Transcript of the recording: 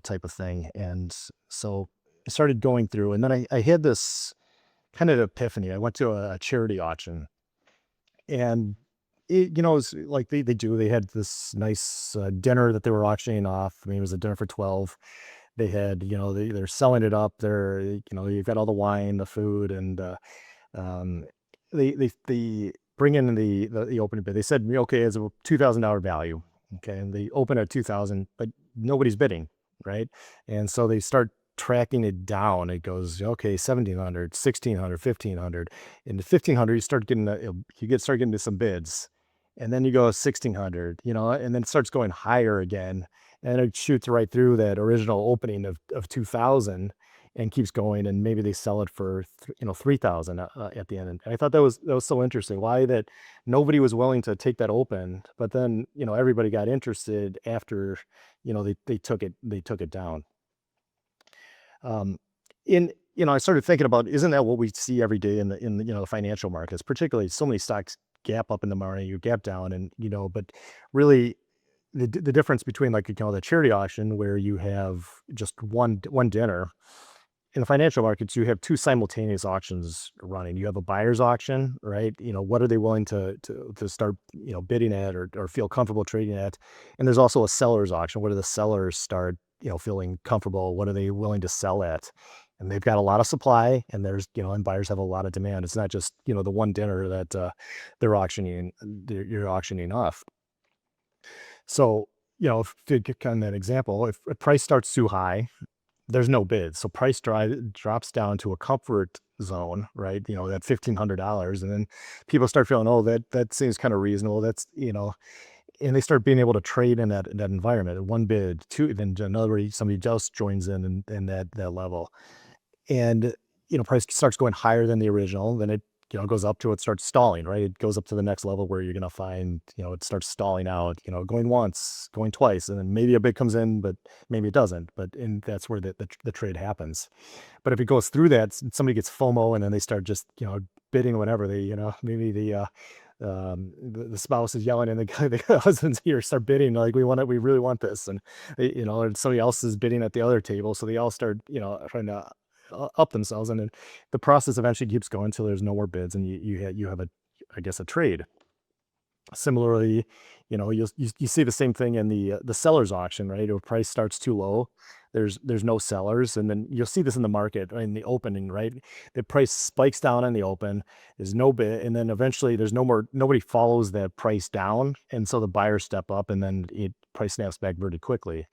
type of thing. And so I started going through, and then I had this kind of epiphany. I went to a charity auction, and it was like they had this nice dinner that they were auctioning off. I mean, it was a dinner for 12. They had, they're selling it up. You've got all the wine, the food, and um, they bring in the opening bid. They said, okay, it's a $2,000 value. Okay, and they open at 2,000, but nobody's bidding, right? And so they start tracking it down. It goes, okay, 1,700, 1,600, 1,500. In the 1,500, start getting to some bids, and then you go 1,600, and then it starts going higher again, and it shoots right through that original opening of 2,000 and keeps going, and maybe they sell it for 3,000 at the end. And I thought that was so interesting. Why that nobody was willing to take that open, but then everybody got interested after they took it down. Um, I started thinking about, isn't that what we see every day in the financial markets, particularly so many stocks gap up in the morning, you gap down, and but really the difference between, like, the charity auction where you have just one dinner. In the financial markets, you have two simultaneous auctions running. You have a buyer's auction, right? What are they willing to start, bidding at, or feel comfortable trading at? And there's also a seller's auction. What do the sellers start, feeling comfortable? What are they willing to sell at? And they've got a lot of supply, and and buyers have a lot of demand. It's not just, the one dinner that you're auctioning off. So, if to get kind of that example, if a price starts too high, there's no bid. So drops down to a comfort zone, right? That $1,500, and then people start feeling, oh, that seems kind of reasonable. And they start being able to trade in that environment. One bid, two, then somebody else joins in that level, and price starts going higher than the original. Then it goes up to, it starts stalling, right? It goes up to the next level where you're going to find, it starts stalling out, going once, going twice, and then maybe a bid comes in, but maybe it doesn't. And that's where the trade happens. But if it goes through that, somebody gets FOMO, and then they start just bidding whenever they, maybe the spouse is yelling, and the guy, the husband's here, start bidding, like, we really want this. And and somebody else is bidding at the other table, so they all start trying to up themselves, and then the process eventually keeps going until there's no more bids, and you have I guess, a trade. Similarly, you see the same thing in the seller's auction, right? If price starts too low, there's no sellers, and then you'll see this in the market in the opening, right? The price spikes down in the open, there's no bid, and then eventually there's no more. Nobody follows that price down, and so the buyers step up, and then price snaps back very quickly.